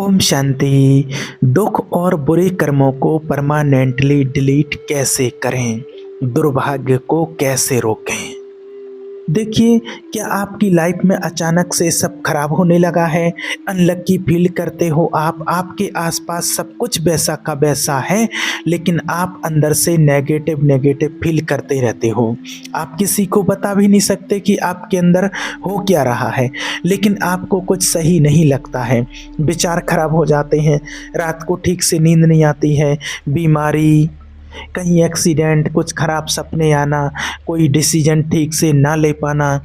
ओम शांति। दुख और बुरे कर्मों को परमानेंटली डिलीट कैसे करें, दुर्भाग्य को कैसे रोकें। देखिए, क्या आपकी लाइफ में अचानक से सब खराब होने लगा है, अनलक्की फील करते हो आप, आपके आसपास सब कुछ वैसा का वैसा है, लेकिन आप अंदर से नेगेटिव नेगेटिव फील करते रहते हो। आप किसी को बता भी नहीं सकते कि आपके अंदर हो क्या रहा है, लेकिन आपको कुछ सही नहीं लगता है। विचार खराब हो जाते हैं, रात को ठीक से नींद नहीं आती है, बीमारी, कहीं एक्सीडेंट, कुछ खराब सपने आना, कोई डिसीजन ठीक से ना ले पाना,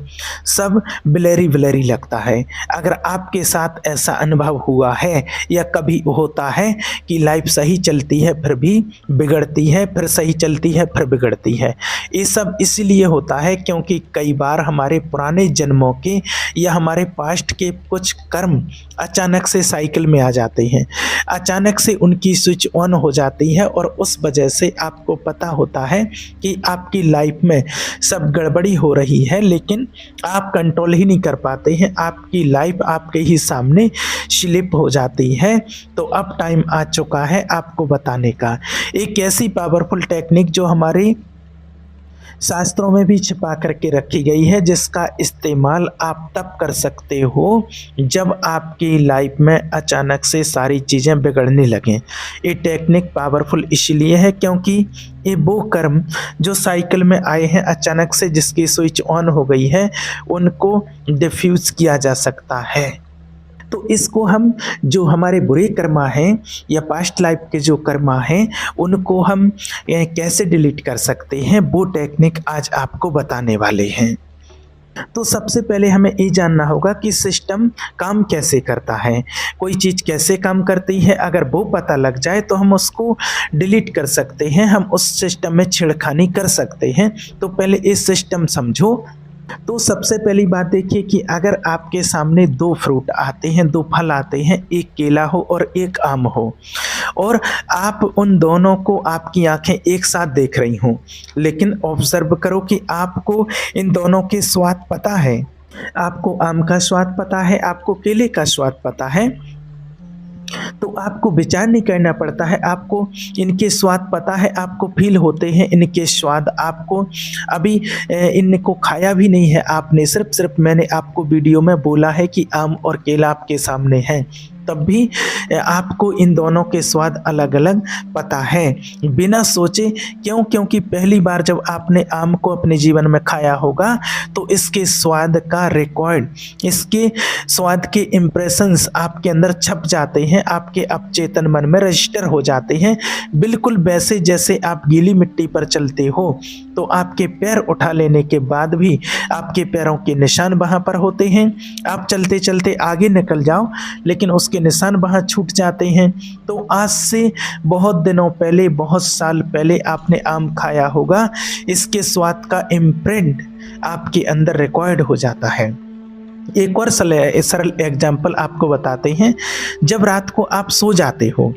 सब ब्लरी ब्लरी लगता है। अगर आपके साथ ऐसा अनुभव हुआ है या कभी होता है कि लाइफ सही चलती है फिर भी बिगड़ती है, फिर सही चलती है फिर बिगड़ती है, ये सब इसलिए होता है क्योंकि कई बार हमारे पुराने जन्मों के या हमारे पास्ट के कुछ कर्म अचानक से साइकिल में आ जाते हैं, अचानक से उनकी स्विच ऑन हो जाती है और उस वजह से आपको पता होता है कि आपकी लाइफ में सब गड़बड़ी हो रही है, लेकिन आप कंट्रोल ही नहीं कर पाते हैं। आपकी लाइफ आपके ही सामने स्लिप हो जाती है। तो अब टाइम आ चुका है आपको बताने का एक ऐसी पावरफुल टेक्निक जो हमारे शास्त्रों में भी छिपा करके रखी गई है, जिसका इस्तेमाल आप तब कर सकते हो जब आपकी लाइफ में अचानक से सारी चीज़ें बिगड़ने लगें। ये टेक्निक पावरफुल इसलिए है क्योंकि ये वो कर्म जो साइकिल में आए हैं अचानक से, जिसकी स्विच ऑन हो गई है, उनको डिफ्यूज़ किया जा सकता है। तो इसको हम, जो हमारे बुरे कर्मा हैं या पास्ट लाइफ के जो कर्मा हैं, उनको हम कैसे डिलीट कर सकते हैं, वो टेक्निक आज आपको बताने वाले हैं। तो सबसे पहले हमें ये जानना होगा कि सिस्टम काम कैसे करता है, कोई चीज़ कैसे काम करती है। अगर वो पता लग जाए तो हम उसको डिलीट कर सकते हैं, हम उस सिस्टम में छेड़खानी कर सकते हैं। तो पहले इस सिस्टम समझो। तो सबसे पहली बात देखिए कि अगर आपके सामने दो फ्रूट आते हैं, दो फल आते हैं, एक केला हो और एक आम हो, और आप उन दोनों को, आपकी आंखें एक साथ देख रही हों, लेकिन ऑब्जर्व करो कि आपको इन दोनों के स्वाद पता है। आपको आम का स्वाद पता है, आपको केले का स्वाद पता है, तो आपको विचार नहीं करना पड़ता है, आपको इनके स्वाद पता है, आपको फील होते हैं इनके स्वाद। आपको अभी इनको खाया भी नहीं है आपने, सिर्फ मैंने आपको वीडियो में बोला है कि आम और केला आपके सामने है, तब भी आपको इन दोनों के स्वाद अलग अलग पता है, बिना सोचे। क्यों? क्योंकि पहली बार जब आपने आम को अपने जीवन में खाया होगा तो इसके स्वाद का रिकॉर्ड, इसके स्वाद के इम्प्रेशंस आपके अंदर छप जाते हैं, आपके अवचेतन मन में रजिस्टर हो जाते हैं। बिल्कुल वैसे जैसे आप गीली मिट्टी पर चलते हो तो आपके पैर उठा लेने के बाद भी आपके पैरों के निशान वहाँ पर होते हैं। आप चलते चलते आगे निकल जाओ लेकिन उसके निशान वहाँ छूट जाते हैं। तो आज से बहुत दिनों पहले, बहुत साल पहले आपने आम खाया होगा, इसके स्वाद का इम्प्रिंट आपके अंदर रिकॉर्ड हो जाता है। एक और सरल एग्जाम्पल आपको बताते हैं। जब रात को आप सो जाते हो,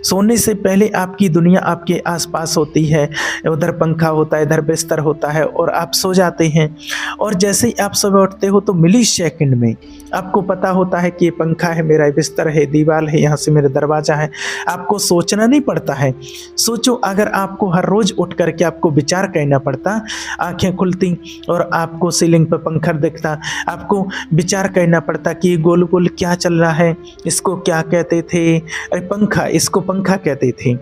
सोने से पहले आपकी दुनिया आपके आसपास होती है, उधर पंखा होता है, इधर बिस्तर होता है, और आप सो जाते हैं। और जैसे ही आप सुबह उठते हो तो मिली सेकंड में आपको पता होता है कि ये पंखा है, मेरा बिस्तर है, दीवार है, यहाँ से मेरा दरवाज़ा है। आपको सोचना नहीं पड़ता है। सोचो अगर आपको हर रोज़ उठ करके आपको विचार करना पड़ता, आँखें खुलती और आपको सीलिंग पर पंखा दिखता, आपको विचार करना पड़ता कि ये गोल गोल क्या चल रहा है, इसको क्या कहते थे, अरे पंखा, इसको पंखा कहते थे,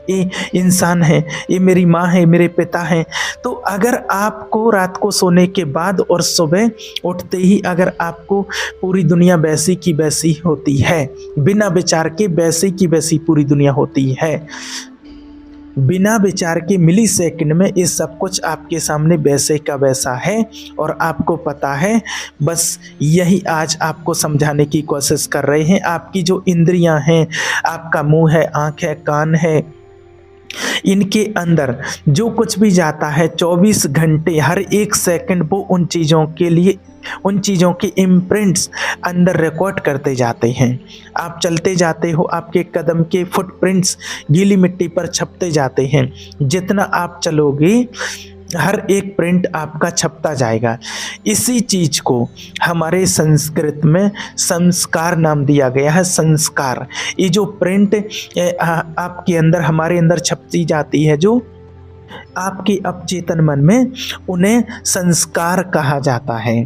ये इंसान है, ये मेरी माँ है, मेरे पिता हैं। तो अगर आपको रात को सोने के बाद और सुबह उठते ही अगर आपको पूरी दुनिया वैसी की वैसी होती है, बिना विचार के वैसी की वैसी पूरी दुनिया होती है, बिना विचार के मिली सेकंड में ये सब कुछ आपके सामने वैसे का वैसा है, और आपको पता है, बस यही आज आपको समझाने की कोशिश कर रहे हैं। आपकी जो इंद्रियां हैं, आपका मुंह है, आँख है, कान है, इनके अंदर जो कुछ भी जाता है 24 घंटे हर एक सेकंड वो उन चीज़ों के लिए, उन चीज़ों के इम्प्रिंट्स अंदर रिकॉर्ड करते जाते हैं। आप चलते जाते हो, आपके कदम के फुटप्रिंट्स गीली मिट्टी पर छपते जाते हैं। जितना आप चलोगे हर एक प्रिंट आपका छपता जाएगा। इसी चीज को हमारे संस्कृत में संस्कार नाम दिया गया है। संस्कार, ये जो प्रिंट आपके अंदर, हमारे अंदर छपती जाती है, जो आपके अवचेतन मन में, उन्हें संस्कार कहा जाता है।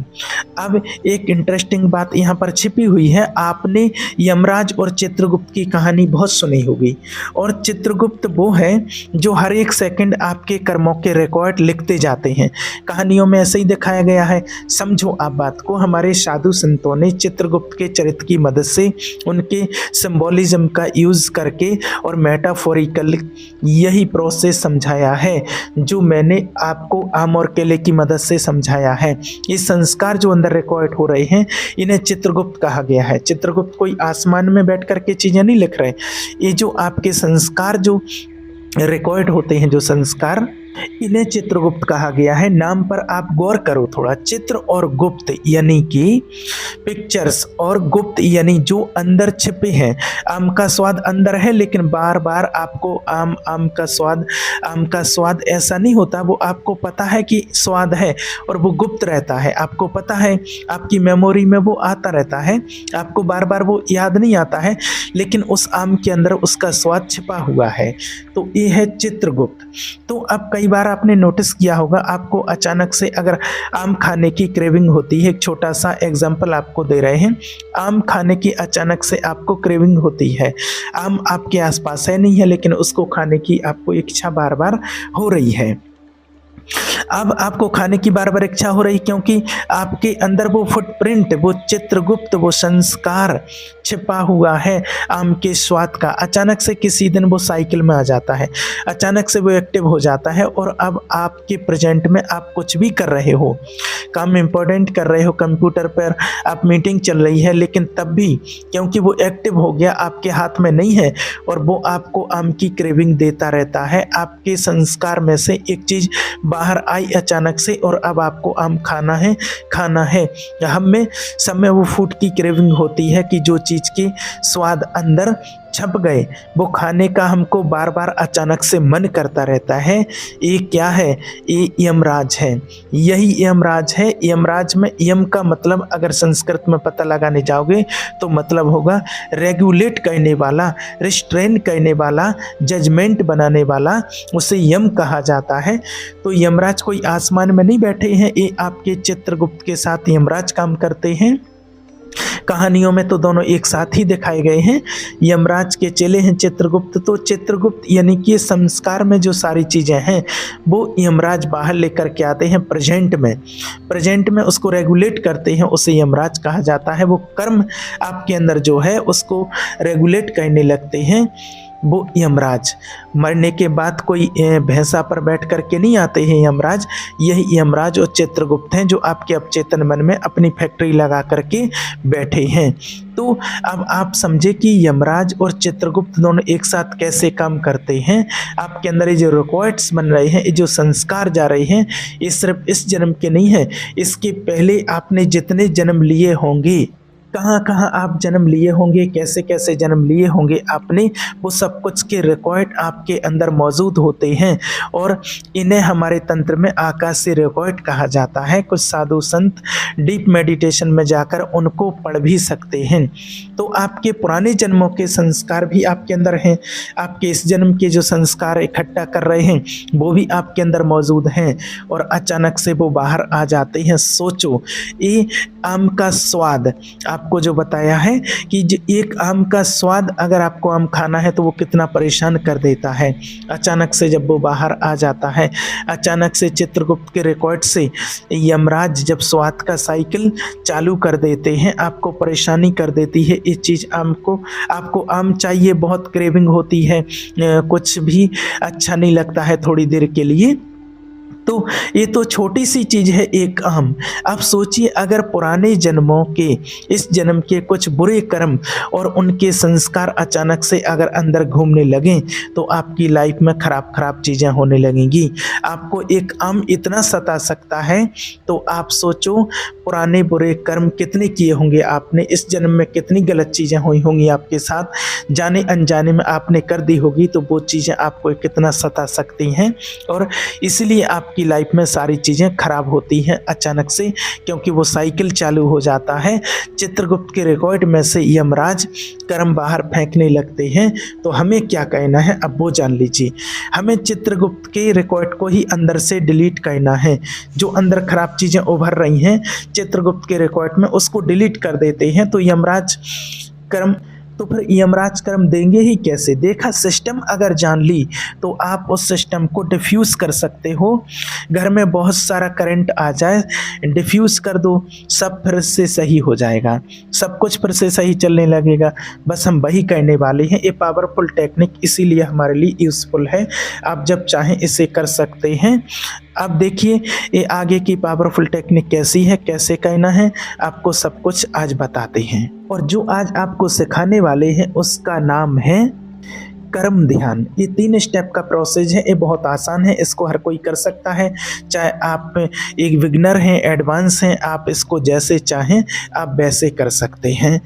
अब एक इंटरेस्टिंग बात यहाँ पर छिपी हुई है। आपने यमराज और चित्रगुप्त की कहानी बहुत सुनी होगी, और चित्रगुप्त वो है जो हर एक सेकंड आपके कर्मों के रिकॉर्ड लिखते जाते हैं। कहानियों में ऐसे ही दिखाया गया है। समझो आप बात को, हमारे साधु संतों ने चित्रगुप्त के चरित्र की मदद से, उनके सिंबोलिज्म का यूज करके और मेटाफोरिकल यही प्रोसेस समझाया है जो मैंने आपको आम और केले की मदद से समझाया है। ये संस्कार जो अंदर रिकॉर्ड हो रहे हैं, इन्हें चित्रगुप्त कहा गया है। चित्रगुप्त कोई आसमान में बैठ करके चीजें नहीं लिख रहे। ये जो आपके संस्कार जो रिकॉर्ड होते हैं, जो संस्कार, इन्हें चित्रगुप्त कहा गया है। नाम पर आप गौर करो थोड़ा। चित्र और गुप्त यानी कि पिक्चर्स, और गुप्त यानी जो अंदर छिपे हैं। आम का स्वाद अंदर है, लेकिन बार बार आपको आम का स्वाद ऐसा नहीं होता। वो आपको पता है कि स्वाद है, और वो गुप्त रहता है। आपको पता है, आपकी मेमोरी में वो आता रहता है, आपको बार बार वो याद नहीं आता है, लेकिन उस आम के अंदर उसका स्वाद छिपा हुआ है। तो ये है चित्रगुप्त। तो अब कई बार आपने नोटिस किया होगा, आपको अचानक से अगर आम खाने की क्रेविंग होती है, एक छोटा सा एग्जांपल आपको दे रहे हैं। आम खाने की अचानक से आपको क्रेविंग होती है। आम आपके आसपास है नहीं है, लेकिन उसको खाने की आपको इच्छा बार बार हो रही है। अब आपको खाने की बार बार इच्छा हो रही, क्योंकि आपके अंदर वो फुटप्रिंट, वो चित्रगुप्त, वो संस्कार छिपा हुआ है आम के स्वाद का। अचानक से किसी दिन वो साइकिल में आ जाता है, अचानक से वो एक्टिव हो जाता है, और अब आपके प्रेजेंट में आप कुछ भी कर रहे हो, काम इंपॉर्टेंट कर रहे हो, कंप्यूटर पर आप मीटिंग चल रही है, लेकिन तब भी क्योंकि वो एक्टिव हो गया, आपके हाथ में नहीं है, और वो आपको आम की क्रेविंग देता रहता है। आपके संस्कार में से एक चीज बाहर आई अचानक से, और अब आपको आम खाना है। हम में सब में वो फूड की क्रेविंग होती है कि जो चीज़ की स्वाद अंदर छप गए, वो खाने का हमको बार बार अचानक से मन करता रहता है। ये क्या है? ये यमराज है। यही यमराज है। यमराज में यम का मतलब अगर संस्कृत में पता लगाने जाओगे तो मतलब होगा रेगुलेट करने वाला, रिस्ट्रेन करने वाला, जजमेंट बनाने वाला, उसे यम कहा जाता है। तो यमराज कोई आसमान में नहीं बैठे हैं, ये आपके चित्रगुप्त के साथ यमराज काम करते हैं। कहानियों में तो दोनों एक साथ ही दिखाए गए हैं। यमराज के चेले हैं चित्रगुप्त। तो चित्रगुप्त यानी कि संस्कार में जो सारी चीज़ें हैं वो यमराज बाहर लेकर के आते हैं प्रेजेंट में उसको रेगुलेट करते हैं, उसे यमराज कहा जाता है। वो कर्म आपके अंदर जो है उसको रेगुलेट करने लगते हैं, वो यमराज। मरने के बाद कोई भैंसा पर बैठ करके नहीं आते हैं यमराज। यही यमराज और चित्रगुप्त हैं जो आपके अवचेतन मन में अपनी फैक्ट्री लगा करके बैठे हैं। तो अब आप समझे कि यमराज और चित्रगुप्त दोनों एक साथ कैसे काम करते हैं। आपके अंदर ये जो रिकॉर्ड्स बन रहे हैं, ये जो संस्कार जा रहे हैं, ये सिर्फ इस जन्म के नहीं है, इसके पहले आपने जितने जन्म लिए होंगे, कहाँ कहाँ आप जन्म लिए होंगे, कैसे कैसे जन्म लिए होंगे आपने, वो सब कुछ के रिकॉर्ड आपके अंदर मौजूद होते हैं। और इन्हें हमारे तंत्र में आकाशीय रिकॉर्ड कहा जाता है। कुछ साधु संत डीप मेडिटेशन में जाकर उनको पढ़ भी सकते हैं। तो आपके पुराने जन्मों के संस्कार भी आपके अंदर हैं। आपके इस जन्म के जो संस्कार इकट्ठा कर रहे हैं वो भी आपके अंदर मौजूद हैं, और अचानक से वो बाहर आ जाते हैं। सोचो, ये आम का स्वाद आपको जो बताया है कि एक आम का स्वाद, अगर आपको आम खाना है तो वो कितना परेशान कर देता है। अचानक से जब वो बाहर आ जाता है, अचानक से चित्रगुप्त के रिकॉर्ड से यमराज जब स्वाद का साइकिल चालू कर देते हैं, आपको परेशानी कर देती है इस चीज़। आपको आम चाहिए, बहुत क्रेविंग होती है, कुछ भी अच्छा नहीं लगता है थोड़ी देर के लिए। तो ये तो छोटी सी चीज़ है, एक आम। अब सोचिए अगर पुराने जन्मों के, इस जन्म के कुछ बुरे कर्म और उनके संस्कार अचानक से अगर अंदर घूमने लगें तो आपकी लाइफ में खराब खराब चीज़ें होने लगेंगी। आपको एक आम इतना सता सकता है, तो आप सोचो पुराने बुरे कर्म कितने किए होंगे आपने, इस जन्म में कितनी गलत चीज़ें हुई होंगी आपके साथ, जाने अनजाने में आपने कर दी होगी, तो वो चीज़ें आपको कितना सता सकती हैं। और इसलिए आप आपकी लाइफ में सारी चीज़ें खराब होती हैं अचानक से, क्योंकि वो साइकिल चालू हो जाता है। चित्रगुप्त के रिकॉर्ड में से यमराज कर्म बाहर फेंकने लगते हैं। तो हमें क्या कहना है अब वो जान लीजिए। हमें चित्रगुप्त के रिकॉर्ड को ही अंदर से डिलीट करना है। जो अंदर खराब चीज़ें उभर रही हैं चित्रगुप्त के रिकॉर्ड में, उसको डिलीट कर देते हैं। तो यमराज कर्म, तो फिर यमराज कर्म देंगे ही कैसे? देखा, सिस्टम अगर जान ली तो आप उस सिस्टम को डिफ्यूज़ कर सकते हो। घर में बहुत सारा करंट आ जाए, डिफ्यूज़ कर दो, सब फिर से सही हो जाएगा, सब कुछ फिर से सही चलने लगेगा। बस हम वही करने वाले हैं। ये पावरफुल टेक्निक इसीलिए हमारे लिए यूज़फुल है। आप जब चाहें इसे कर सकते हैं। अब देखिए ये आगे की पावरफुल टेक्निक कैसी है, कैसे कहना है, आपको सब कुछ आज बताते हैं। और जो आज आपको सिखाने वाले हैं उसका नाम है कर्म ध्यान। ये 3 स्टेप का प्रोसेस है। ये बहुत आसान है, इसको हर कोई कर सकता है। चाहे आप एक बिगिनर हैं, एडवांस हैं, आप इसको जैसे चाहें आप वैसे कर सकते हैं।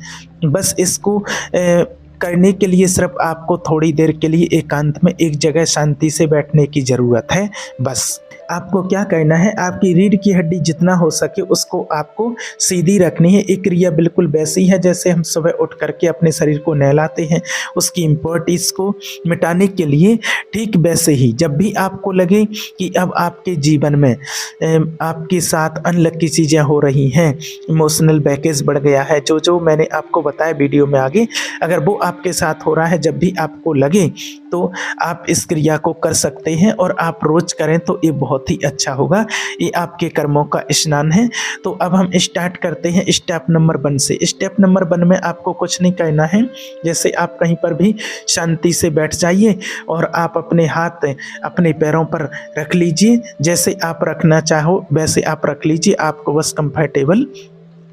बस इसको करने के लिए सिर्फ आपको थोड़ी देर के लिए एकांत में एक जगह शांति से बैठने की ज़रूरत है। बस आपको क्या करना है, आपकी रीढ़ की हड्डी जितना हो सके उसको आपको सीधी रखनी है। एक क्रिया बिल्कुल वैसी है जैसे हम सुबह उठ करके अपने शरीर को नहलाते हैं, उसकी इम्प्योरिटीज़ को मिटाने के लिए। ठीक वैसे ही जब भी आपको लगे कि अब आपके जीवन में आपके साथ अनलकी चीज़ें हो रही हैं, इमोशनल बैगेज बढ़ गया है, जो मैंने आपको बताया वीडियो में आगे, अगर वो आपके साथ हो रहा है, जब भी आपको लगे तो आप इस क्रिया को कर सकते हैं। और आप रोज़ करें तो ये बहुत ही अच्छा होगा। ये आपके कर्मों का स्नान है। तो अब हम स्टार्ट करते हैं स्टेप नंबर 1 से। स्टेप नंबर 1 में आपको कुछ नहीं करना है। जैसे आप कहीं पर भी शांति से बैठ जाइए और आप अपने हाथ अपने पैरों पर रख लीजिए। जैसे आप रखना चाहो वैसे आप रख लीजिए, आपको बस कंफर्टेबल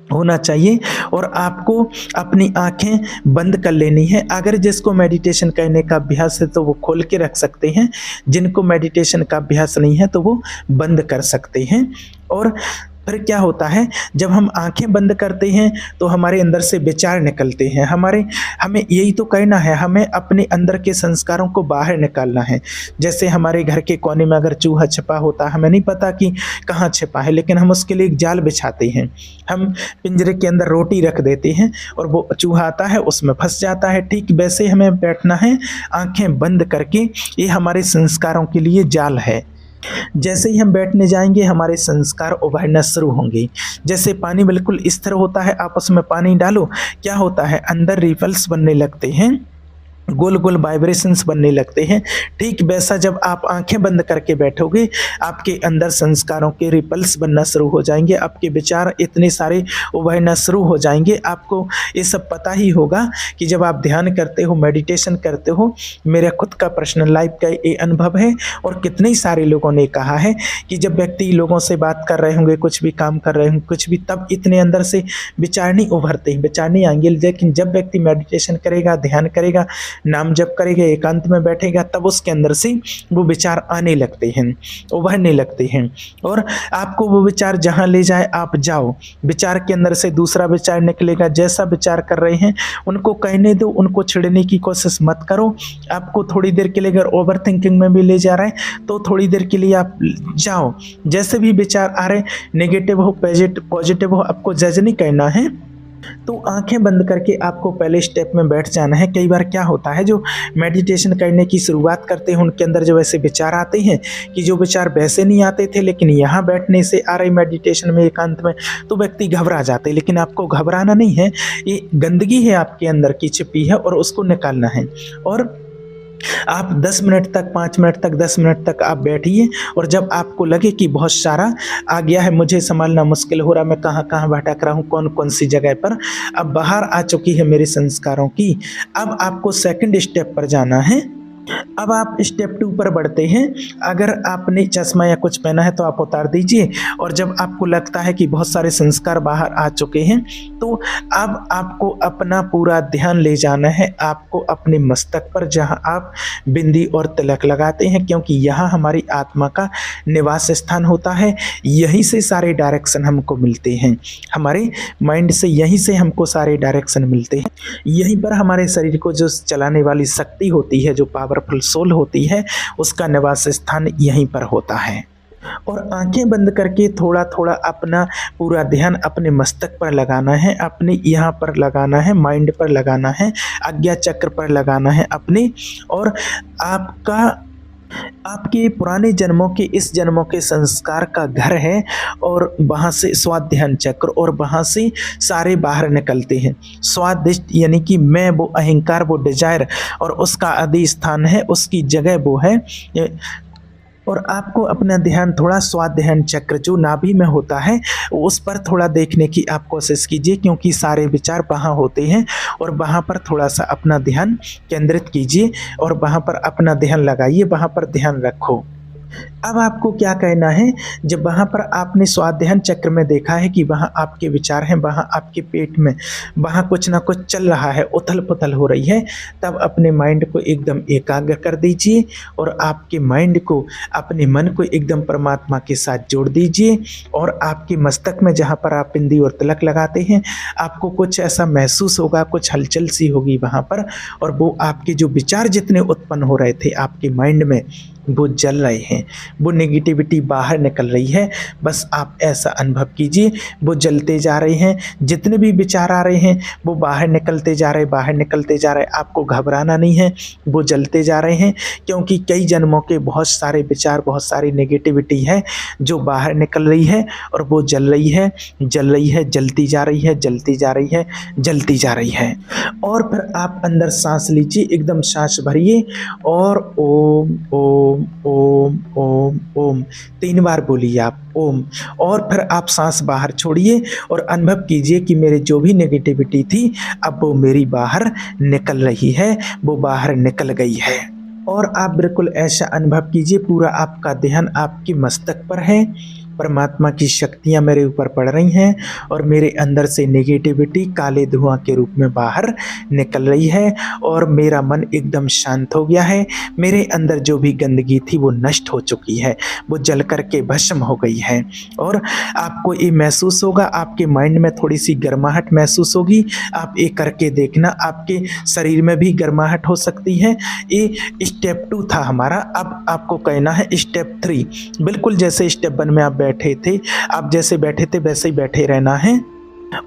होना चाहिए। और आपको अपनी आंखें बंद कर लेनी है। अगर जिसको मेडिटेशन करने का अभ्यास है तो वो खोल के रख सकते हैं, जिनको मेडिटेशन का अभ्यास नहीं है तो वो बंद कर सकते हैं। और फिर क्या होता है, जब हम आंखें बंद करते हैं तो हमारे अंदर से विचार निकलते हैं। हमें यही तो करना है, हमें अपने अंदर के संस्कारों को बाहर निकालना है। जैसे हमारे घर के कोने में अगर चूहा छिपा होता, हमें नहीं पता कि कहाँ छिपा है, लेकिन हम उसके लिए एक जाल बिछाते हैं। हम पिंजरे के अंदर रोटी रख देते हैं और वो चूहा आता है उसमें फंस जाता है। ठीक वैसे हमें बैठना है आंखें बंद करके। ये हमारे संस्कारों के लिए जाल है। जैसे ही हम बैठने जाएंगे हमारे संस्कार उभरना शुरू होंगे। जैसे पानी बिल्कुल स्थिर होता है, आप उसमें पानी डालो, क्या होता है, अंदर रिपल्स बनने लगते हैं, गोल गोल वाइब्रेशंस बनने लगते हैं। ठीक वैसा जब आप आंखें बंद करके बैठोगे आपके अंदर संस्कारों के रिपल्स बनना शुरू हो जाएंगे, आपके विचार इतने सारे उभरना शुरू हो जाएंगे। आपको ये सब पता ही होगा कि जब आप ध्यान करते हो, मेडिटेशन करते हो, मेरा खुद का पर्सनल लाइफ का ये अनुभव है और कितने ही सारे लोगों ने कहा है कि जब व्यक्ति लोगों से बात कर रहे होंगे, कुछ भी काम कर रहे होंगे, कुछ भी, तब इतने अंदर से विचार नहीं उभरते हैं, विचार नहीं आएंगे। लेकिन जब व्यक्ति मेडिटेशन करेगा, ध्यान करेगा, नाम जप करेगा, एकांत में बैठेगा, तब उसके अंदर से वो विचार आने लगते हैं, उभरने लगते हैं। और आपको वो विचार जहाँ ले जाए आप जाओ, विचार के अंदर से दूसरा विचार निकलेगा। जैसा विचार कर रहे हैं उनको कहने दो, उनको छिड़ने की कोशिश मत करो। आपको थोड़ी देर के लिए अगर ओवर थिंकिंग में भी ले जा रहे हैं तो थोड़ी देर के लिए आप जाओ। जैसे भी विचार आ रहे, नेगेटिव हो पॉजिटिव हो, आपको जज नहीं करना है। तो आंखें बंद करके आपको पहले स्टेप में बैठ जाना है। कई बार क्या होता है, जो मेडिटेशन करने की शुरुआत करते हैं उनके अंदर जो ऐसे विचार आते हैं कि जो विचार वैसे नहीं आते थे, लेकिन यहाँ बैठने से आ रही मेडिटेशन में, एकांत में, तो व्यक्ति घबरा जाते हैं। लेकिन आपको घबराना नहीं है, ये गंदगी है आपके अंदर की छिपी है और उसको निकालना है। और आप 10 मिनट तक, 5 मिनट तक, 10 मिनट तक आप बैठिए। और जब आपको लगे कि बहुत सारा आ गया है, मुझे संभालना मुश्किल हो रहा, मैं कहाँ कहाँ भटक रहा हूँ, कौन कौन सी जगह पर अब बाहर आ चुकी है मेरे संस्कारों की, अब आपको सेकंड स्टेप पर जाना है। अब आप स्टेप 2 पर बढ़ते हैं। अगर आपने चश्मा या कुछ पहना है तो आप उतार दीजिए। और जब आपको लगता है कि बहुत सारे संस्कार बाहर आ चुके हैं तो अब आपको अपना पूरा ध्यान ले जाना है आपको अपने मस्तक पर, जहां आप बिंदी और तिलक लगाते हैं, क्योंकि यहाँ हमारी आत्मा का निवास स्थान होता है। यहीं से सारे डायरेक्शन हमको मिलते हैं, हमारे माइंड से यहीं से हमको सारे डायरेक्शन मिलते हैं। यहीं पर हमारे शरीर को जो चलाने वाली शक्ति होती है, जो पावरफुल सोल होती है, उसका निवास स्थान यहीं पर होता है। और आंखें बंद करके थोड़ा थोड़ा अपना पूरा ध्यान अपने मस्तक पर लगाना है, अपने यहाँ पर लगाना है, माइंड पर लगाना है, आज्ञा चक्र पर लगाना है अपने। और आपका आपके पुराने जन्मों के इस जन्मों के संस्कार का घर है, और वहाँ से स्वाध्यान चक्र, और वहाँ से सारे बाहर निकलते हैं। स्वादिष्ट यानी कि मैं, वो अहंकार, वो डिजायर, और उसका आदि स्थान है, उसकी जगह वो है। और आपको अपना ध्यान थोड़ा स्वाध्यान चक्र जो नाभि में होता है उस पर थोड़ा देखने की आप कोशिश कीजिए, क्योंकि सारे विचार वहाँ होते हैं, और वहाँ पर थोड़ा सा अपना ध्यान केंद्रित कीजिए और वहाँ पर अपना ध्यान लगाइए, वहाँ पर ध्यान रखो। अब आपको क्या कहना है, जब वहाँ पर आपने स्वाध्यान चक्र में देखा है कि वहाँ आपके विचार हैं, वहाँ आपके पेट में वहाँ कुछ ना कुछ चल रहा है, उथल पुथल हो रही है, तब अपने माइंड को एकदम एकाग्र कर दीजिए और आपके माइंड को, अपने मन को एकदम परमात्मा के साथ जोड़ दीजिए। और आपके मस्तक में जहाँ पर आप बिंदी और तिलक लगाते हैं, आपको कुछ ऐसा महसूस होगा, कुछ हलचल सी होगी वहाँ पर, और वो आपके जो विचार जितने उत्पन्न हो रहे थे आपके माइंड में, वो जल रहे हैं, वो नेगेटिविटी बाहर निकल रही है। बस आप ऐसा अनुभव कीजिए, वो जलते जा रहे हैं, जितने भी विचार आ रहे हैं वो बाहर निकलते जा रहे, बाहर निकलते जा रहे। आपको घबराना नहीं है, वो जलते जा रहे हैं, क्योंकि कई जन्मों के बहुत सारे विचार, बहुत सारी नेगेटिविटी है जो बाहर निकल रही है, और वो जल रही है, जल रही है, जलती जा रही है, जलती जा रही है, जलती जा रही है। और फिर आप अंदर सांस लीजिए, एकदम सांस भरिए, और ओम ओम ओम ओम ओम 3 बार बोलिए आप ओम। और फिर आप सांस बाहर छोड़िए और अनुभव कीजिए कि मेरे जो भी नेगेटिविटी थी अब वो मेरी बाहर निकल रही है, वो बाहर निकल गई है। और आप बिल्कुल ऐसा अनुभव कीजिए, पूरा आपका ध्यान आपके मस्तक पर है, परमात्मा की शक्तियाँ मेरे ऊपर पड़ रही हैं, और मेरे अंदर से नेगेटिविटी काले धुआं के रूप में बाहर निकल रही है, और मेरा मन एकदम शांत हो गया है। मेरे अंदर जो भी गंदगी थी वो नष्ट हो चुकी है, वो जल करके भस्म हो गई है। और आपको ये महसूस होगा, आपके माइंड में थोड़ी सी गर्माहट महसूस होगी। आप ये करके देखना, आपके शरीर में भी गर्माहट हो सकती है। ये स्टेप 2 था हमारा। अब आपको कहना है स्टेप 3। बिल्कुल जैसे स्टेप 1 में आप बैठे थे, आप जैसे बैठे थे वैसे ही बैठे रहना है।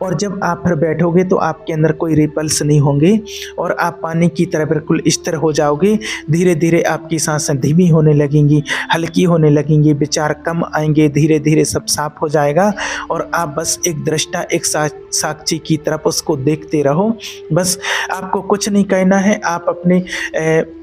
और जब आप फिर बैठोगे तो आपके अंदर कोई रिपल्स नहीं होंगे, और आप पानी की तरह बिल्कुल स्थिर हो जाओगे। धीरे धीरे आपकी सांसें धीमी होने लगेंगी, हल्की होने लगेंगी, विचार कम आएंगे, धीरे धीरे सब साफ हो जाएगा। और आप बस एक दृष्टा, एक साक्षी की तरफ उसको देखते रहो। बस आपको कुछ नहीं कहना है, आप अपने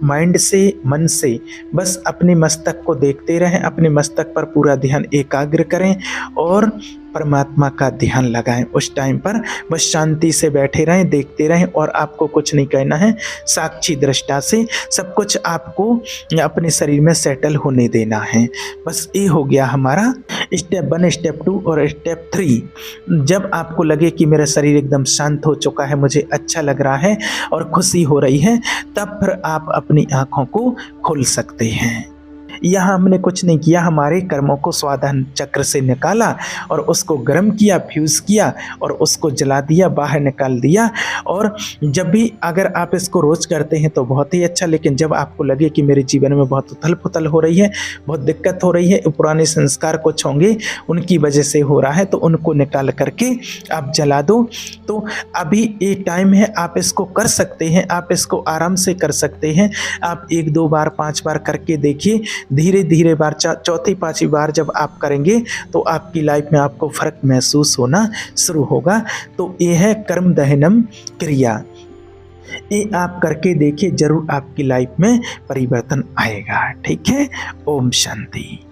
माइंड से, मन से बस अपने मस्तक को देखते रहें, अपने मस्तक पर पूरा ध्यान एकाग्र करें और परमात्मा का ध्यान लगाएं। उस टाइम पर बस शांति से बैठे रहें, देखते रहें, और आपको कुछ नहीं कहना है। साक्षी दृष्टा से सब कुछ आपको अपने शरीर में सेटल होने देना है। बस ये हो गया हमारा स्टेप 1, स्टेप 2 और स्टेप 3। जब आपको लगे कि मेरा शरीर एकदम शांत हो चुका है, मुझे अच्छा लग रहा है और खुशी हो रही है, तब फिर आप अपनी आँखों को खोल सकते हैं। यहाँ हमने कुछ नहीं किया, हमारे कर्मों को स्वाध्यान चक्र से निकाला और उसको गर्म किया, फ्यूज़ किया और उसको जला दिया, बाहर निकाल दिया। और जब भी अगर आप इसको रोज़ करते हैं तो बहुत ही अच्छा, लेकिन जब आपको लगे कि मेरे जीवन में बहुत उथल पुथल हो रही है, बहुत दिक्कत हो रही है, पुराने संस्कार कुछ होंगे उनकी वजह से हो रहा है, तो उनको निकाल करके आप जला दो। तो अभी ये टाइम है, आप इसको कर सकते हैं, आप इसको आराम से कर सकते हैं। आप 1, 2 बार, 5 बार करके देखिए। धीरे धीरे बार, चौथी 5वीं बार जब आप करेंगे तो आपकी लाइफ में आपको फर्क महसूस होना शुरू होगा। तो ये है कर्म दहनम क्रिया, ये आप करके देखिए, जरूर आपकी लाइफ में परिवर्तन आएगा। ठीक है, ओम शांति।